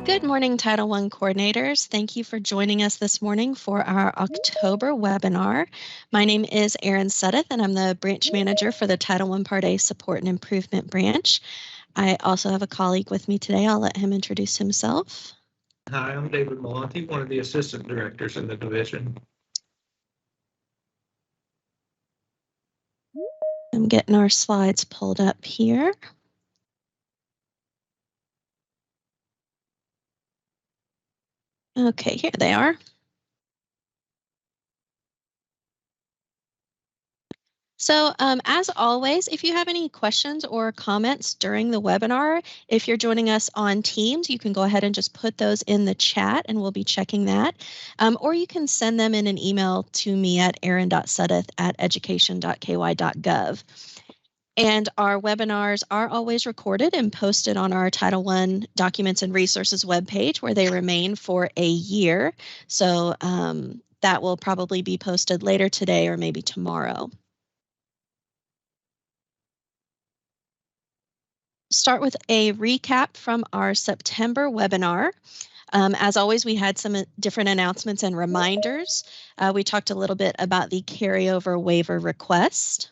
Good morning, Title I coordinators. Thank you for joining us this morning for our October webinar. My name is Erin Suddeth, and I'm the branch manager for the Title I Part A Support and Improvement branch. I also have a colleague with me today. I'll let him introduce himself. Hi, I'm David Monty, one of the assistant directors in the division. I'm getting our slides pulled up here. Okay, here they are. So as always, if you have any questions or comments during the webinar, if you're joining us on Teams, you can go ahead and just put those in the chat and we'll be checking that. Or you can send them in an email to me at erin.suddeth@education.ky.gov. And our webinars are always recorded and posted on our Title I Documents and Resources webpage, where they remain for a year. So that will probably be posted later today or maybe tomorrow. Start with a recap from our September webinar. As always, we had some different announcements and reminders. We talked a little bit about the carryover waiver request.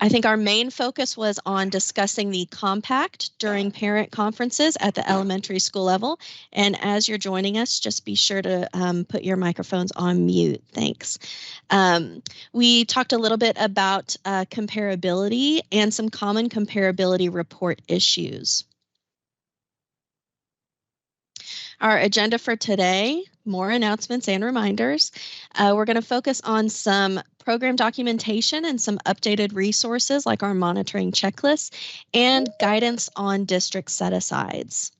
I think our main focus was on discussing the compact during parent conferences at the elementary school level. And as you're joining us, just be sure to put your microphones on mute. Thanks. We talked a little bit about comparability and some common comparability report issues. Our agenda for today, more announcements and reminders. We're going to focus on some program documentation and some updated resources like our monitoring checklist and guidance on district set-asides.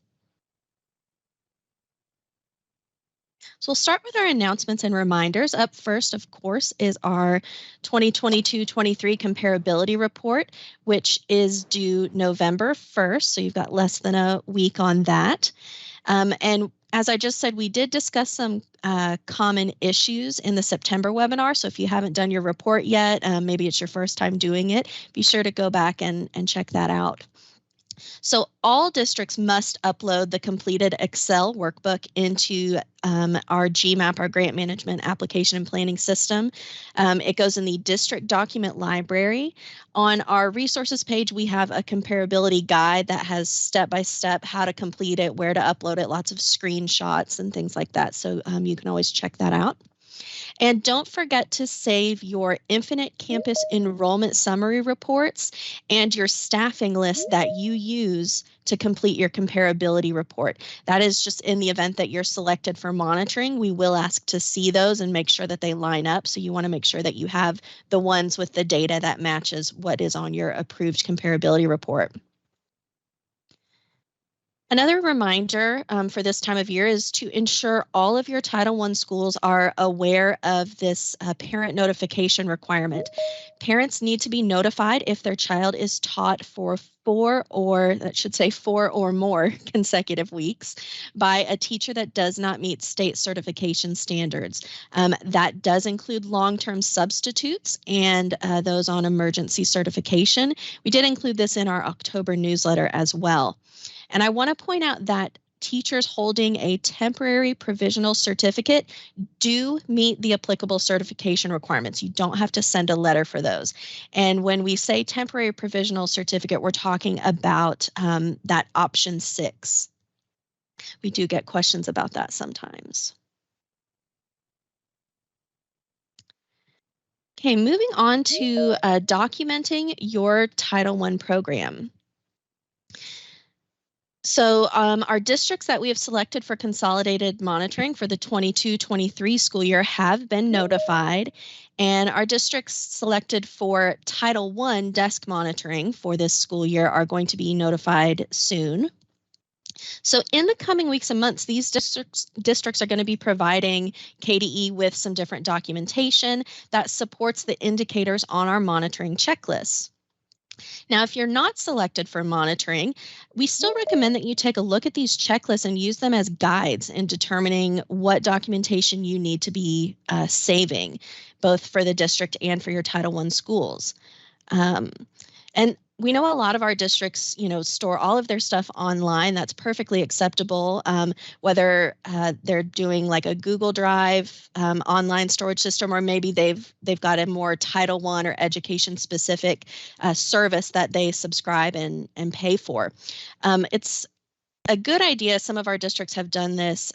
So we'll start with our announcements and reminders. Up first, of course, is our 2022-23 comparability report, which is due November 1st. So you've got less than a week on that. And as I just said, we did discuss some common issues in the September webinar. So if you haven't done your report yet, maybe it's your first time doing it, be sure to go back and check that out. So all districts must upload the completed Excel workbook into our GMAP, our Grant Management Application and Planning System. It goes in the district document library. On our resources page, we have a comparability guide that has step-by-step how to complete it, where to upload it, lots of screenshots and things like that. So you can always check that out. And don't forget to save your Infinite Campus Enrollment Summary reports and your staffing list that you use to complete your comparability report. That is just in the event that you're selected for monitoring. We will ask to see those and make sure that they line up. So you want to make sure that you have the ones with the data that matches what is on your approved comparability report. Another reminder for this time of year is to ensure all of your Title I schools are aware of this parent notification requirement. Parents need to be notified if their child is taught for 4 or more consecutive weeks by a teacher that does not meet state certification standards. That does include long-term substitutes and those on emergency certification. We did include this in our October newsletter as well. And I want to point out that teachers holding a temporary provisional certificate do meet the applicable certification requirements. You don't have to send a letter for those. And when we say temporary provisional certificate, we're talking about that option 6. We do get questions about that sometimes. Okay, moving on to documenting your Title I program. So our districts that we have selected for consolidated monitoring for the 22-23 school year have been notified, and our districts selected for Title I desk monitoring for this school year are going to be notified soon. So in the coming weeks and months, these districts are going to be providing KDE with some different documentation that supports the indicators on our monitoring checklists. Now, if you're not selected for monitoring, we still recommend that you take a look at these checklists and use them as guides in determining what documentation you need to be saving, both for the district and for your Title I schools. And we know a lot of our districts, store all of their stuff online. That's perfectly acceptable. Whether they're doing like a Google Drive online storage system, or maybe they've got a more Title I or education specific service that they subscribe and pay for. It's a good idea. Some of our districts have done this.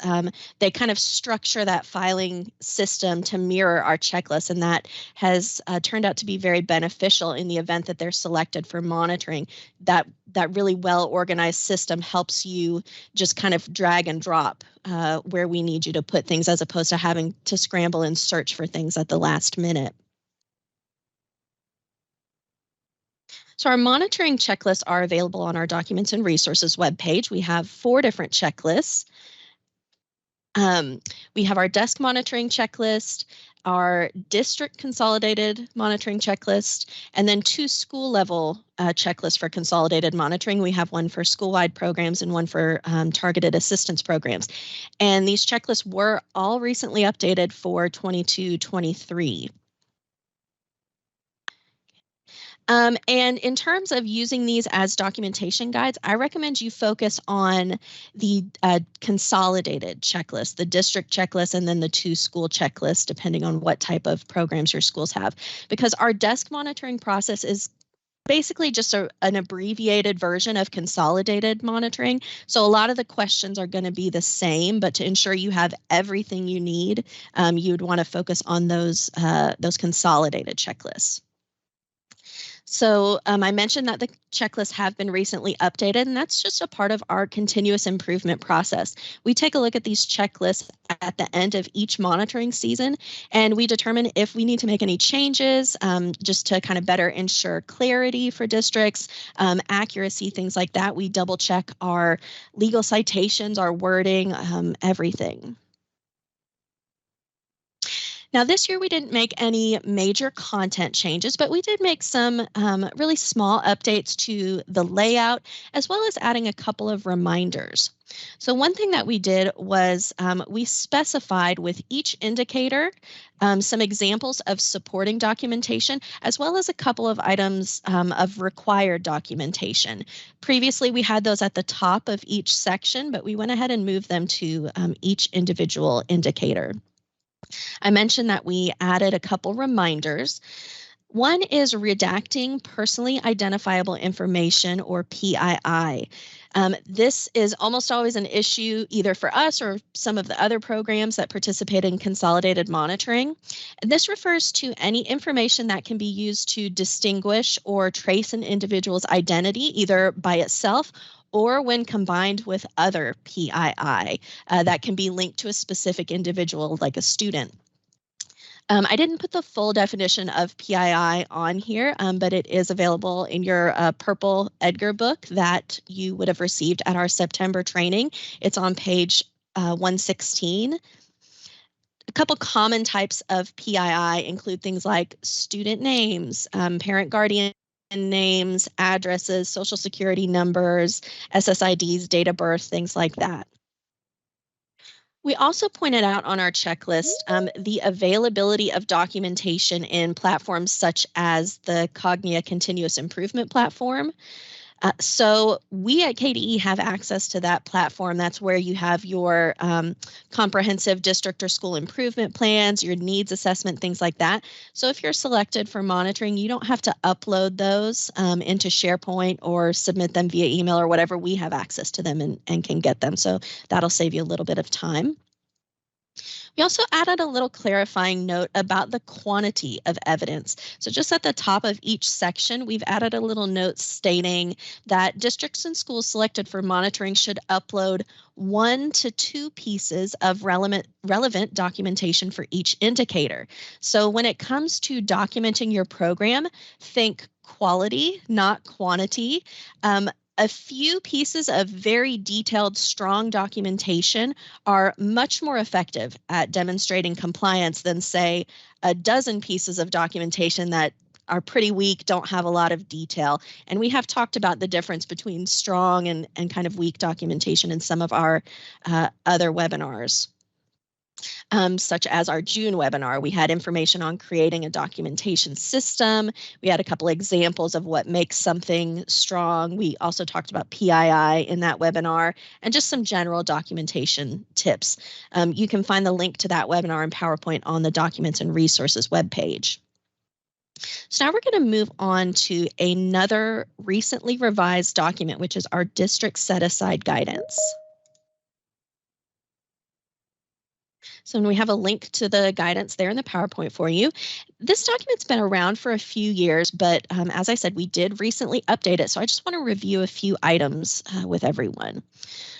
They kind of structure that filing system to mirror our checklist, and that has turned out to be very beneficial in the event that they're selected for monitoring. That really well organized system helps you just kind of drag and drop where we need you to put things, as opposed to having to scramble and search for things at the last minute. So our monitoring checklists are available on our Documents and Resources webpage. We have 4 different checklists. We have our desk monitoring checklist, our district consolidated monitoring checklist, and then 2 school level checklists for consolidated monitoring. We have one for school-wide programs and one for targeted assistance programs. And these checklists were all recently updated for 22-23. And in terms of using these as documentation guides, I recommend you focus on the consolidated checklist, the district checklist, and then the 2 school checklist, depending on what type of programs your schools have. Because our desk monitoring process is basically just an abbreviated version of consolidated monitoring. So a lot of the questions are going to be the same, but to ensure you have everything you need, you'd want to focus on those consolidated checklists. So I mentioned that the checklists have been recently updated, and that's just a part of our continuous improvement process. We take a look at these checklists at the end of each monitoring season, and we determine if we need to make any changes just to kind of better ensure clarity for districts, accuracy, things like that. We double check our legal citations, our wording, everything. Now, this year we didn't make any major content changes, but we did make some really small updates to the layout, as well as adding a couple of reminders. So one thing that we did was we specified with each indicator some examples of supporting documentation, as well as a couple of items of required documentation. Previously, we had those at the top of each section, but we went ahead and moved them to each individual indicator. I mentioned that we added a couple reminders. One is redacting personally identifiable information, or PII. This is almost always an issue either for us or some of the other programs that participate in consolidated monitoring. This refers to any information that can be used to distinguish or trace an individual's identity, either by itself or when combined with other PII that can be linked to a specific individual, like a student. I didn't put the full definition of PII on here, but it is available in your purple Edgar book that you would have received at our September training. It's on page 116. A couple common types of PII include things like student names, parent guardian names, addresses, social security numbers, SSIDs, date of birth, things like that. We also pointed out on our checklist the availability of documentation in platforms such as the Cognia Continuous Improvement Platform. So we at KDE have access to that platform. That's where you have your comprehensive district or school improvement plans, your needs assessment, things like that. So if you're selected for monitoring, you don't have to upload those into SharePoint or submit them via email or whatever. We have access to them and can get them. So that'll save you a little bit of time. We also added a little clarifying note about the quantity of evidence. So just at the top of each section, we've added a little note stating that districts and schools selected for monitoring should upload 1 to 2 pieces of relevant documentation for each indicator. So when it comes to documenting your program, think quality, not quantity. A few pieces of very detailed, strong documentation are much more effective at demonstrating compliance than, say, a dozen pieces of documentation that are pretty weak, don't have a lot of detail. And we have talked about the difference between strong and kind of weak documentation in some of our other webinars. such as our June webinar. We had information on creating a documentation system. We had a couple examples of what makes something strong. We also talked about PII in that webinar and just some general documentation tips. You can find the link to that webinar and PowerPoint on the Documents and Resources webpage. So now we're going to move on to another recently revised document, which is our district set-aside guidance. So we have a link to the guidance there in the PowerPoint for you. This document's been around for a few years, but as I said, we did recently update it. So I just want to review a few items with everyone.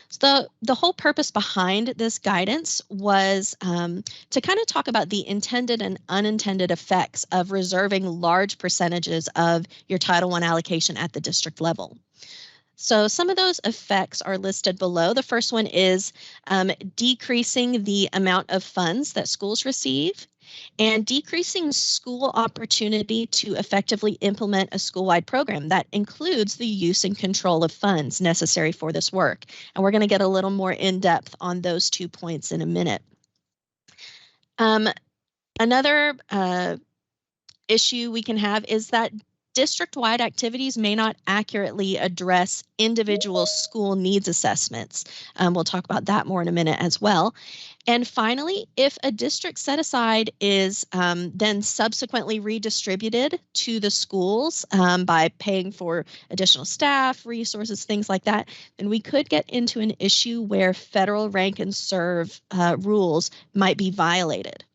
So the whole purpose behind this guidance was to kind of talk about the intended and unintended effects of reserving large percentages of your Title I allocation at the district level. So some of those effects are listed below. The first one is decreasing the amount of funds that schools receive and decreasing school opportunity to effectively implement a school-wide program that includes the use and control of funds necessary for this work. And we're going to get a little more in depth on those 2 points in a minute. Another issue we can have is that district-wide activities may not accurately address individual school needs assessments. We'll talk about that more in a minute as well. And finally, if a district set-aside is then subsequently redistributed to the schools by paying for additional staff, resources, things like that, then we could get into an issue where federal rank and serve rules might be violated.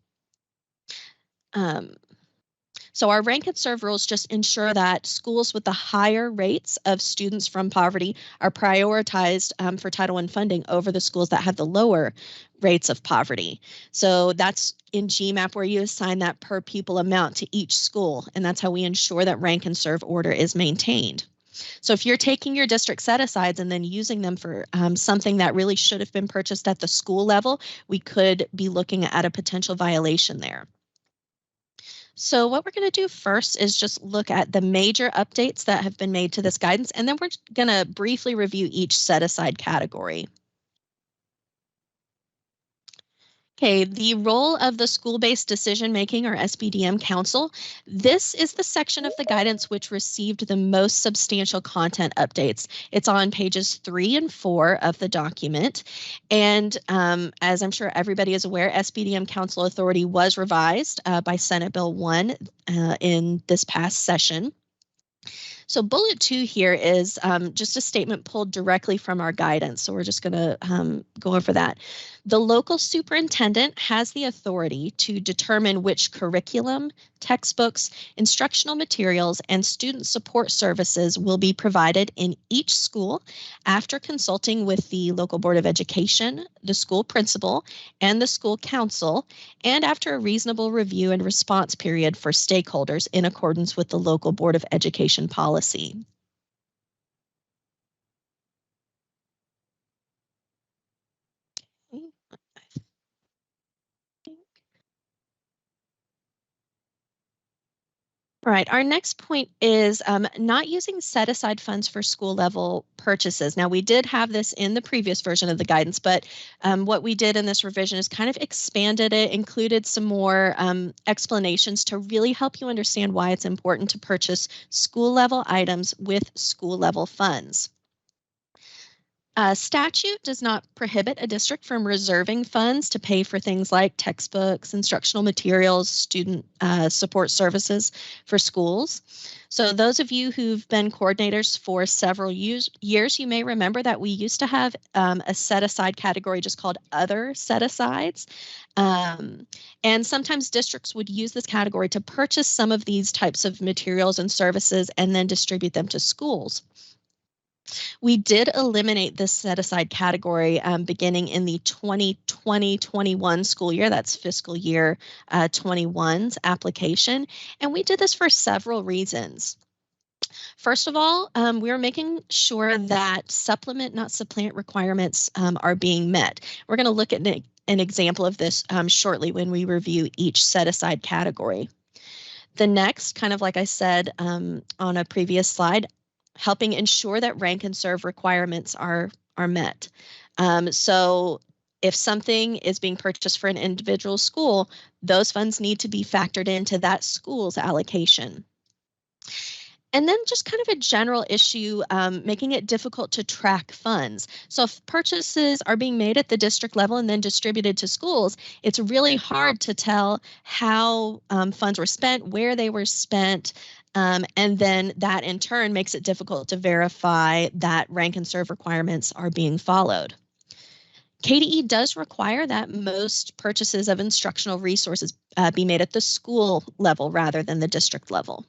So our rank and serve rules just ensure that schools with the higher rates of students from poverty are prioritized for Title I funding over the schools that have the lower rates of poverty. So that's in GMAP where you assign that per pupil amount to each school, and that's how we ensure that rank and serve order is maintained. So if you're taking your district set-asides and then using them for something that really should have been purchased at the school level, we could be looking at a potential violation there. So what we're going to do first is just look at the major updates that have been made to this guidance, and then we're going to briefly review each set-aside category. Okay, the role of the School-Based Decision-Making, or SBDM Council. This is the section of the guidance which received the most substantial content updates. It's on pages 3 and 4 of the document. And as I'm sure everybody is aware, SBDM Council authority was revised by Senate Bill 1 in this past session. So bullet 2 here is just a statement pulled directly from our guidance. So we're just going to go over that. The local superintendent has the authority to determine which curriculum, textbooks, instructional materials, and student support services will be provided in each school after consulting with the local Board of Education, the school principal, and the school council, and after a reasonable review and response period for stakeholders in accordance with the local Board of Education policy. All right, our next point is not using set-aside funds for school-level purchases. Now, we did have this in the previous version of the guidance, but what we did in this revision is kind of expanded it, included some more explanations to really help you understand why it's important to purchase school-level items with school-level funds. Statute does not prohibit a district from reserving funds to pay for things like textbooks, instructional materials, student support services for schools. So those of you who've been coordinators for several years, you may remember that we used to have a set-aside category just called Other Set-Asides. And sometimes districts would use this category to purchase some of these types of materials and services and then distribute them to schools. We did eliminate this set-aside category beginning in the 2020-21 school year, that's fiscal year 21's application, and we did this for several reasons. First of all, we are making sure that supplement, not supplant requirements are being met. We're going to look at an example of this shortly when we review each set-aside category. The next, kind of like I said on a previous slide, helping ensure that rank and serve requirements are met. So If something is being purchased for an individual school, those funds need to be factored into that school's allocation. And then just kind of a general issue, making it difficult to track funds. So if purchases are being made at the district level and then distributed to schools, it's really hard to tell how funds were spent, where they were spent, and then that in turn makes it difficult to verify that rank and serve requirements are being followed. KDE does require that most purchases of instructional resources be made at the school level rather than the district level.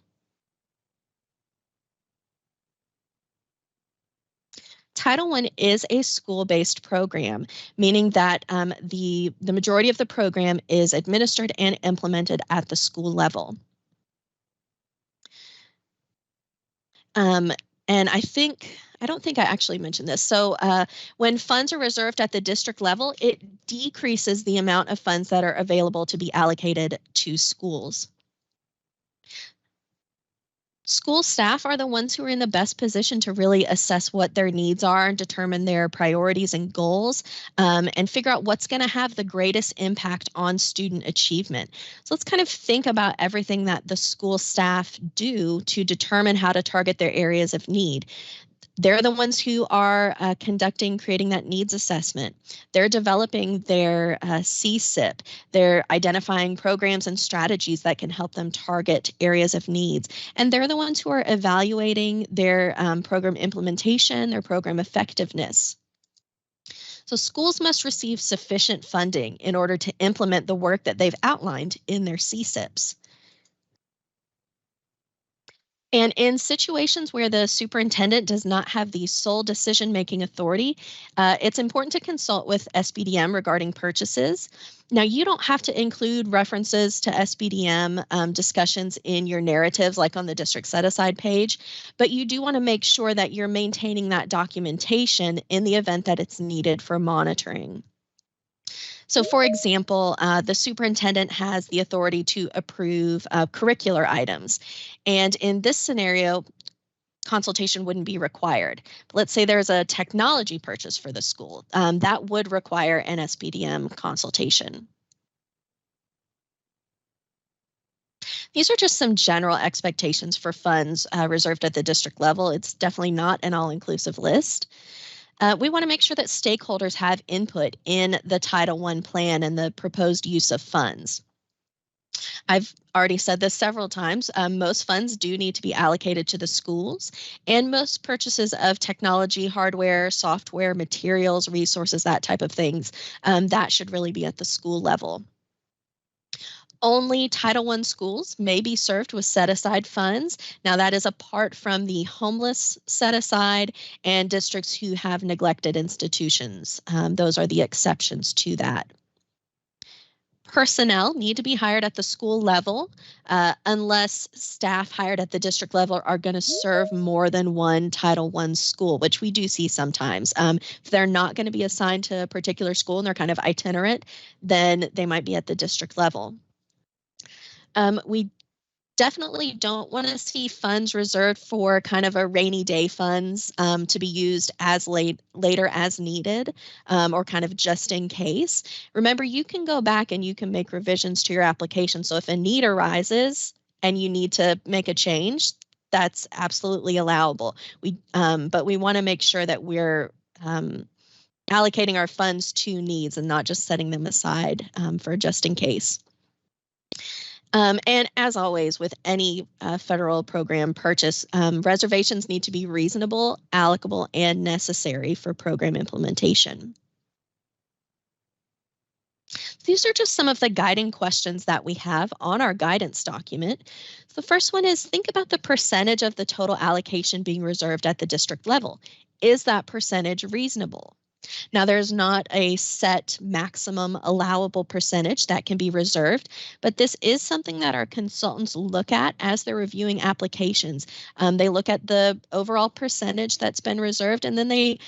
Title I is a school-based program, meaning that the majority of the program is administered and implemented at the school level. And I don't think I actually mentioned this. So when funds are reserved at the district level, it decreases the amount of funds that are available to be allocated to schools. School staff are the ones who are in the best position to really assess what their needs are and determine their priorities and goals, and figure out what's going to have the greatest impact on student achievement. So let's kind of think about everything that the school staff do to determine how to target their areas of need. They're the ones who are creating that needs assessment. They're developing their CSIP. They're identifying programs and strategies that can help them target areas of needs. And they're the ones who are evaluating their program implementation, their program effectiveness. So schools must receive sufficient funding in order to implement the work that they've outlined in their CSIPs. And in situations where the superintendent does not have the sole decision-making authority, it's important to consult with SBDM regarding purchases. Now, you don't have to include references to SBDM discussions in your narratives, like on the district set-aside page, but you do want to make sure that you're maintaining that documentation in the event that it's needed for monitoring. So for example, the superintendent has the authority to approve curricular items. And in this scenario, consultation wouldn't be required. Let's say there's a technology purchase for the school. That would require an SBDM consultation. These are just some general expectations for funds reserved at the district level. It's definitely not an all-inclusive list. We want to make sure that stakeholders have input in the Title I plan and the proposed use of funds. I've already said this several times. Most funds do need to be allocated to the schools, and most purchases of technology, hardware, software, materials, resources, that type of things, that should really be at the school level. Only Title I schools may be served with set-aside funds. Now that is apart from the homeless set-aside and districts who have neglected institutions. Those are the exceptions to that. Personnel need to be hired at the school level unless staff hired at the district level are going to serve more than one Title I school, which we do see sometimes. If they're not going to be assigned to a particular school and they're kind of itinerant, then they might be at the district level. We definitely don't want to see funds reserved for kind of a rainy day funds to be used as later as needed or kind of just in case. Remember, you can go back and you can make revisions to your application. So if a need arises and you need to make a change, that's absolutely allowable. But we want to make sure that we're allocating our funds to needs and not just setting them aside for just in case. And as always, with any federal program purchase, reservations need to be reasonable, allocable, and necessary for program implementation. These are just some of the guiding questions that we have on our guidance document. The first one is, think about the percentage of the total allocation being reserved at the district level. Is that percentage reasonable? Now, there's not a set maximum allowable percentage that can be reserved, but this is something that our consultants look at as they're reviewing applications. They look at the overall percentage that's been reserved, and then they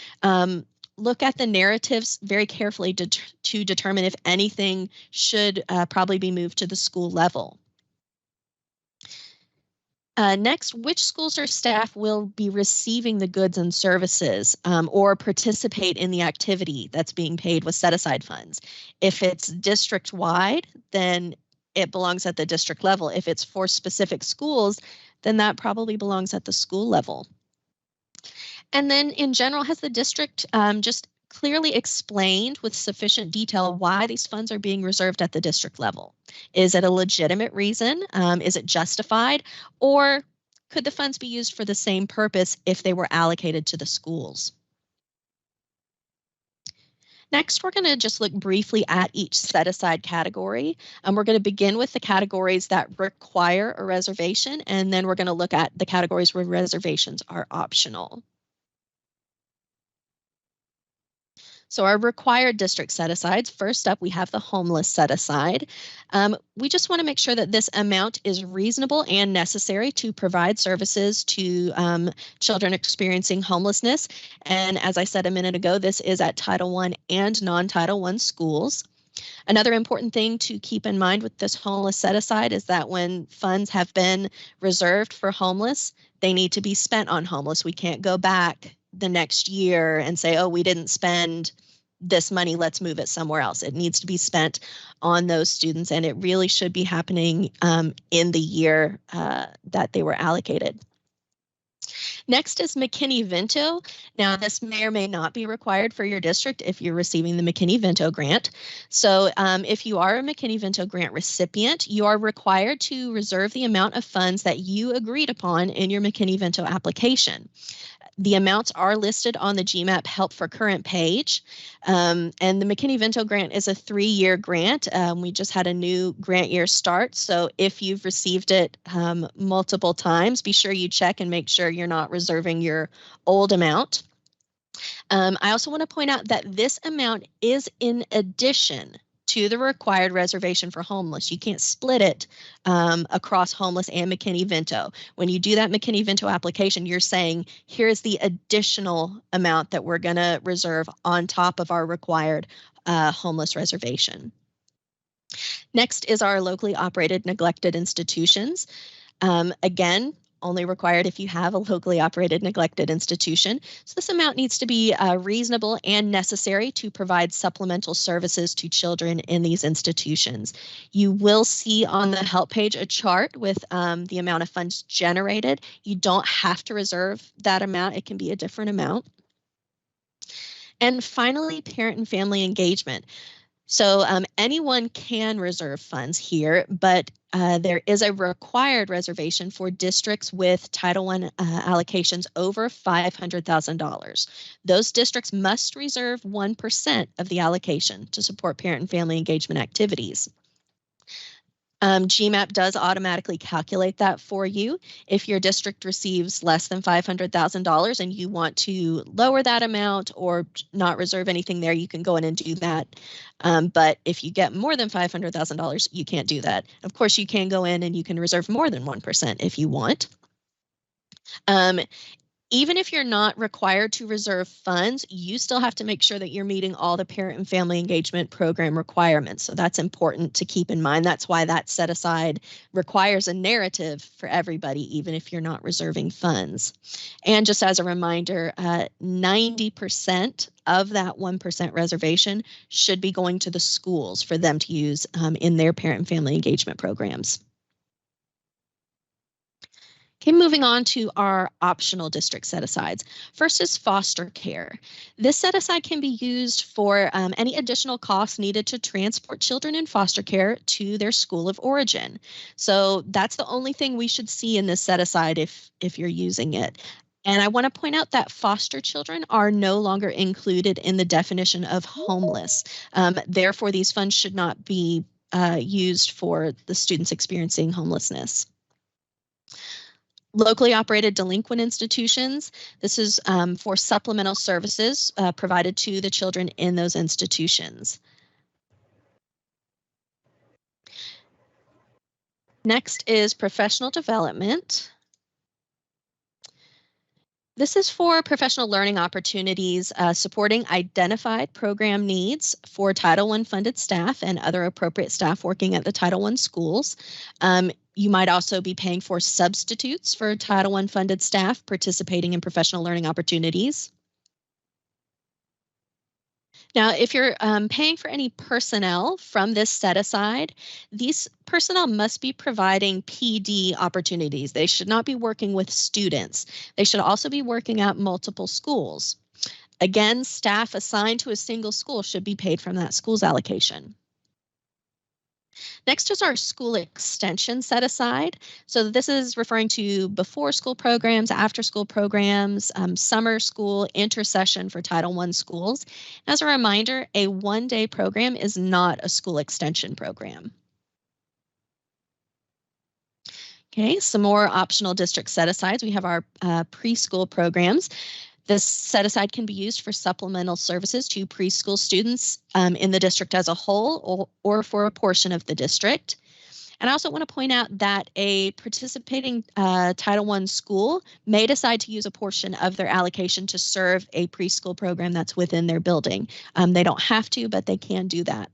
look at the narratives very carefully to determine if anything should probably be moved to the school level. Next, which schools or staff will be receiving the goods and services or participate in the activity that's being paid with set-aside funds? If it's district-wide, then it belongs at the district level. If it's for specific schools, then that probably belongs at the school level. And then in general, has the district just clearly explained with sufficient detail why these funds are being reserved at the district level? Is it a legitimate reason? Is it justified? Or could the funds be used for the same purpose if they were allocated to the schools? Next, we're going to just look briefly at each set-aside category. We're going to begin with the categories that require a reservation, and then we're going to look at the categories where reservations are optional. So our required district set-asides, first up, we have the homeless set-aside. We just want to make sure that this amount is reasonable and necessary to provide services to children experiencing homelessness. And as I said a minute ago, this is at Title I and non-Title I schools. Another important thing to keep in mind with this homeless set-aside is that when funds have been reserved for homeless, they need to be spent on homeless. We can't go back the next year and say, oh, we didn't spend this money, let's move it somewhere else. It needs to be spent on those students, and it really should be happening in the year that they were allocated. Next is McKinney-Vento. Now, this may or may not be required for your district if you're receiving the McKinney-Vento grant. So if you are a McKinney-Vento grant recipient, you are required to reserve the amount of funds that you agreed upon in your McKinney-Vento application. The amounts are listed on the GMAP Help for Current page. And the McKinney-Vento grant is a 3-year grant. We just had a new grant year start. So if you've received it multiple times, be sure you check and make sure you're not reserving your old amount. I also want to point out that this amount is in addition to the required reservation for homeless. You can't split it across homeless and McKinney-Vento. When you do that McKinney-Vento application, you're saying, here's the additional amount that we're going to reserve on top of our required homeless reservation. Next is our locally operated neglected institutions. Again, only required if you have a locally operated neglected institution. So this amount needs to be reasonable and necessary to provide supplemental services to children in these institutions. You will see on the help page a chart with the amount of funds generated. You don't have to reserve that amount. It can be a different amount. And finally, parent and family engagement. So anyone can reserve funds here, but there is a required reservation for districts with Title I allocations over $500,000. Those districts must reserve 1% of the allocation to support parent and family engagement activities. GMAP does automatically calculate that for you. If your district receives less than $500,000 and you want to lower that amount or not reserve anything there, you can go in and do that. But if you get more than $500,000, you can't do that. Of course, you can go in and you can reserve more than 1% if you want. Even if you're not required to reserve funds, you still have to make sure that you're meeting all the parent and family engagement program requirements. So that's important to keep in mind. That's why that set aside requires a narrative for everybody, even if you're not reserving funds. And just as a reminder, 90% of that 1% reservation should be going to the schools for them to use in their parent and family engagement programs. Okay, moving on to our optional district set-asides. First is foster care. This set-aside can be used for any additional costs needed to transport children in foster care to their school of origin. So that's the only thing we should see in this set-aside if you're using it. And I want to point out that foster children are no longer included in the definition of homeless. Therefore, these funds should not be used for the students experiencing homelessness. Locally operated delinquent institutions. This is for supplemental services provided to the children in those institutions. Next is professional development. This is for professional learning opportunities, supporting identified program needs for Title I funded staff and other appropriate staff working at the Title I schools. You might also be paying for substitutes for Title I funded staff participating in professional learning opportunities. Now, if you're paying for any personnel from this set aside, these personnel must be providing PD opportunities. They should not be working with students. They should also be working at multiple schools. Again, staff assigned to a single school should be paid from that school's allocation. Next is our school extension set aside. So this is referring to before school programs, after school programs, summer school, intersession for Title I schools. As a reminder, a one-day program is not a school extension program. Okay, some more optional district set-asides. We have our preschool programs. This set-aside can be used for supplemental services to preschool students in the district as a whole or for a portion of the district. And I also want to point out that a participating Title I school may decide to use a portion of their allocation to serve a preschool program that's within their building. They don't have to, but they can do that.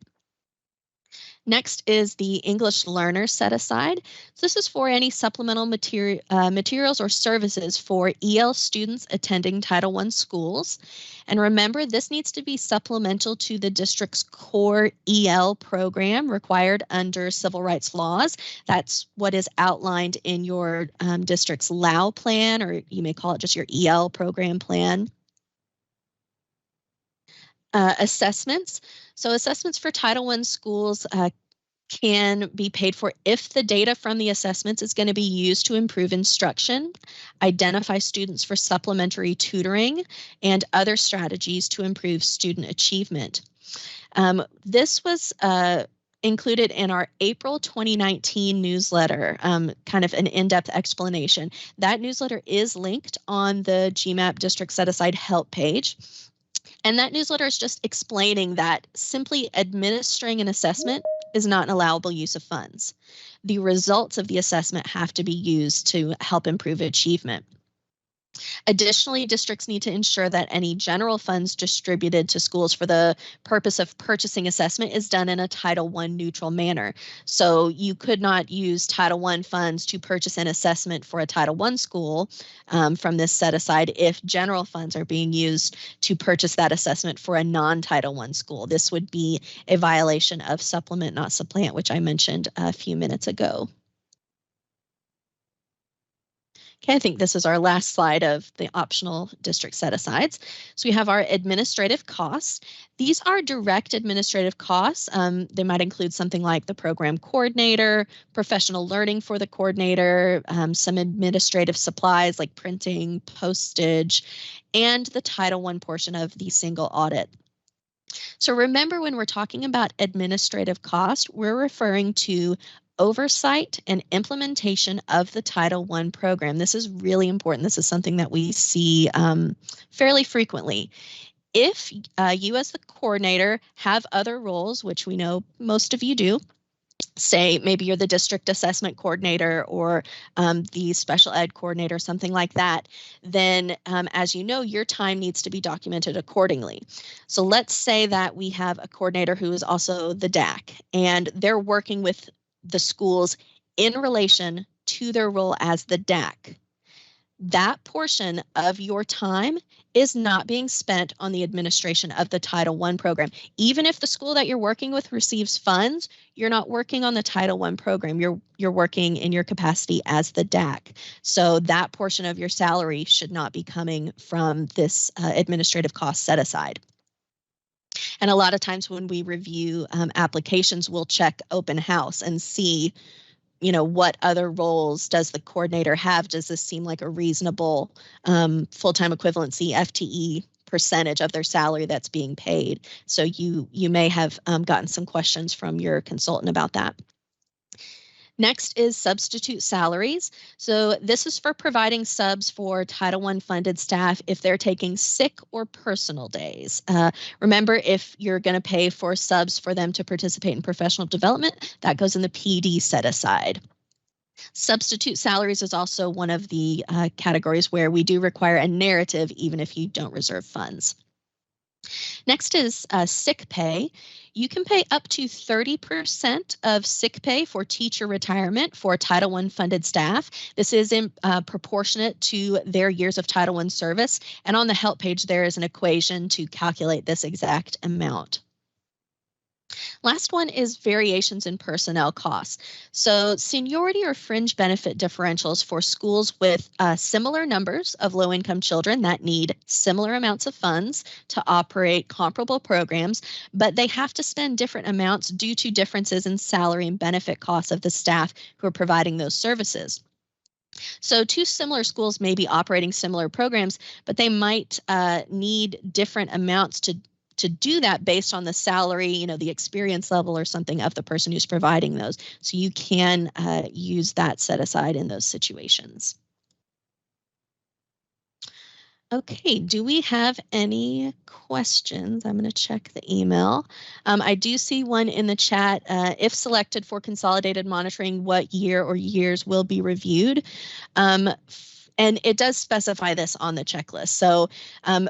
Next is the English Learner Set Aside. So this is for any supplemental materials or services for EL students attending Title I schools. And remember, this needs to be supplemental to the district's core EL program required under civil rights laws. That's what is outlined in your district's LAU plan, or you may call it just your EL program plan. Assessments. So assessments for Title I schools can be paid for if the data from the assessments is going to be used to improve instruction, identify students for supplementary tutoring, and other strategies to improve student achievement. This was included in our April 2019 newsletter, kind of an in-depth explanation. That newsletter is linked on the GMAP District Set Aside help page. And that newsletter is just explaining that simply administering an assessment is not an allowable use of funds. The results of the assessment have to be used to help improve achievement. Additionally, districts need to ensure that any general funds distributed to schools for the purpose of purchasing assessment is done in a Title I neutral manner. So you could not use Title I funds to purchase an assessment for a Title I school from this set aside if general funds are being used to purchase that assessment for a non-Title I school. This would be a violation of supplement, not supplant, which I mentioned a few minutes ago. Okay, I think this is our last slide of the optional district set-asides. So we have our administrative costs. These are direct administrative costs. They might include something like the program coordinator, professional learning for the coordinator, some administrative supplies like printing, postage, and the Title I portion of the single audit. So remember, when we're talking about administrative cost, we're referring to oversight and implementation of the Title I program. This is really important. This is something that we see fairly frequently. If you as the coordinator have other roles, which we know most of you do, say maybe you're the district assessment coordinator or the special ed coordinator, something like that, then as you know, your time needs to be documented accordingly. So let's say that we have a coordinator who is also the DAC, and they're working with the schools in relation to their role as the DAC. That portion of your time is not being spent on the administration of the Title I program. Even if the school that you're working with receives funds, you're not working on the Title I program. You're working in your capacity as the DAC. So that portion of your salary should not be coming from this administrative cost set aside. And a lot of times when we review applications, we'll check open house and see, you know, what other roles does the coordinator have? Does this seem like a reasonable full-time equivalency FTE percentage of their salary that's being paid? So you may have gotten some questions from your consultant about that. Next is substitute salaries. So this is for providing subs for Title I funded staff if they're taking sick or personal days. Remember, if you're going to pay for subs for them to participate in professional development, that goes in the PD set aside. Substitute salaries is also one of the categories where we do require a narrative even if you don't reserve funds. Next is sick pay. You can pay up to 30% of sick pay for teacher retirement for Title I funded staff. This is proportionate to their years of Title I service. And on the help page, there is an equation to calculate this exact amount. Last one is variations in personnel costs. So seniority or fringe benefit differentials for schools with similar numbers of low-income children that need similar amounts of funds to operate comparable programs, but they have to spend different amounts due to differences in salary and benefit costs of the staff who are providing those services. So two similar schools may be operating similar programs, but they might need different amounts to do that based on the salary, the experience level or something of the person who's providing those. So you can use that set aside in those situations. Okay, do we have any questions? I'm going to check the email. I do see one in the chat. If selected for consolidated monitoring, what year or years will be reviewed? And it does specify this on the checklist. So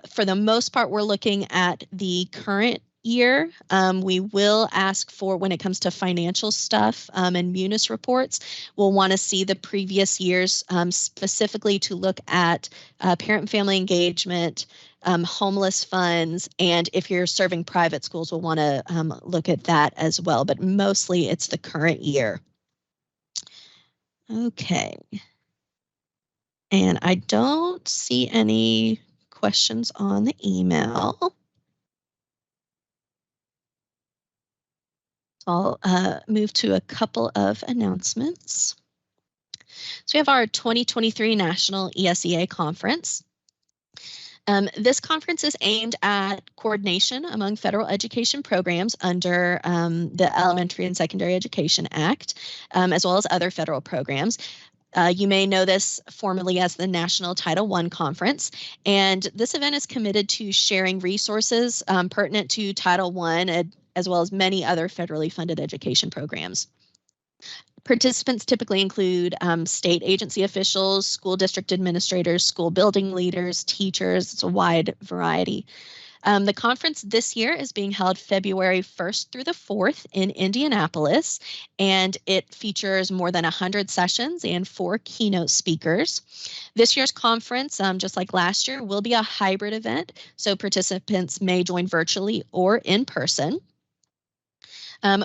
for the most part, we're looking at the current year. We will ask for, when it comes to financial stuff and munis reports, we'll want to see the previous years specifically to look at parent and family engagement, homeless funds, and if you're serving private schools, we'll want to look at that as well. But mostly it's the current year. Okay. And I don't see any questions on the email. So I'll move to a couple of announcements. So we have our 2023 National ESEA Conference. This conference is aimed at coordination among federal education programs under the Elementary and Secondary Education Act, as well as other federal programs. You may know this formally as the National Title I Conference, and this event is committed to sharing resources pertinent to Title I, as well as many other federally funded education programs. Participants typically include state agency officials, school district administrators, school building leaders, teachers. It's a wide variety. The conference this year is being held February 1st through the 4th in Indianapolis, and it features more than 100 sessions and 4 keynote speakers. This year's conference, just like last year, will be a hybrid event, so participants may join virtually or in person.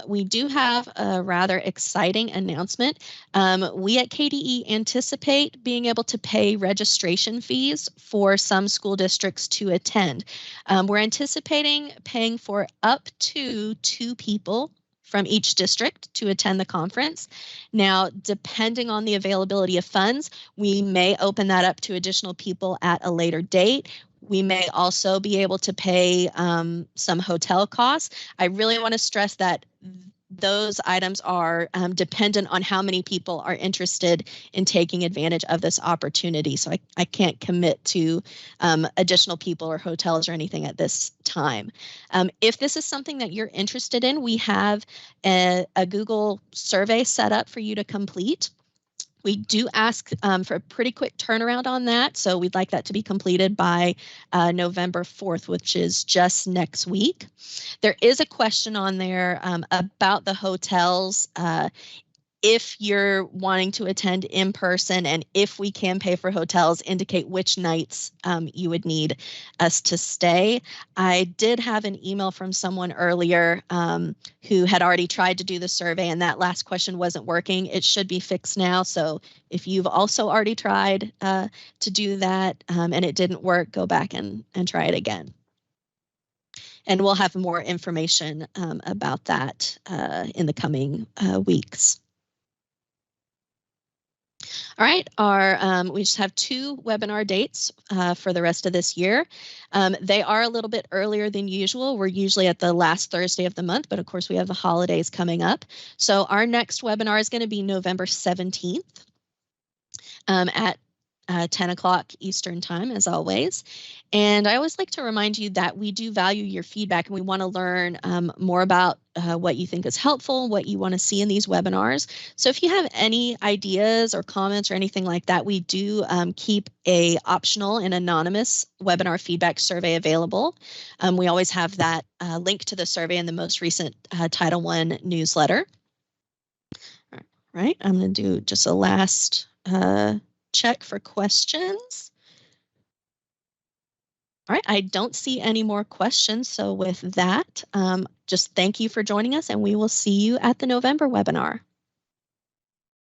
We do have a rather exciting announcement. We at KDE anticipate being able to pay registration fees for some school districts to attend. We're anticipating paying for up to 2 people from each district to attend the conference. Now, depending on the availability of funds, we may open that up to additional people at a later date. We may also be able to pay some hotel costs. I really want to stress that those items are dependent on how many people are interested in taking advantage of this opportunity. So I can't commit to additional people or hotels or anything at this time. If this is something that you're interested in, we have a Google survey set up for you to complete. We do ask for a pretty quick turnaround on that, so we'd like that to be completed by November 4th, which is just next week. There is a question on there about the hotels. If you're wanting to attend in person and if we can pay for hotels, indicate which nights you would need us to stay. I did have an email from someone earlier who had already tried to do the survey and that last question wasn't working. It should be fixed now. So if you've also already tried to do that and it didn't work, go back and try it again. And we'll have more information about that in the coming weeks. All right, we just have 2 webinar dates for the rest of this year. They are a little bit earlier than usual. We're usually at the last Thursday of the month, but of course we have the holidays coming up. So our next webinar is going to be November 17th at 10 o'clock Eastern time, as always. And I always like to remind you that we do value your feedback and we want to learn more about what you think is helpful, what you want to see in these webinars. So if you have any ideas or comments or anything like that, we do keep a optional and anonymous webinar feedback survey available. We always have that link to the survey in the most recent Title I newsletter. All right, I'm going to do just a last check for questions. All right, I don't see any more questions. So with that, just thank you for joining us, and we will see you at the November webinar.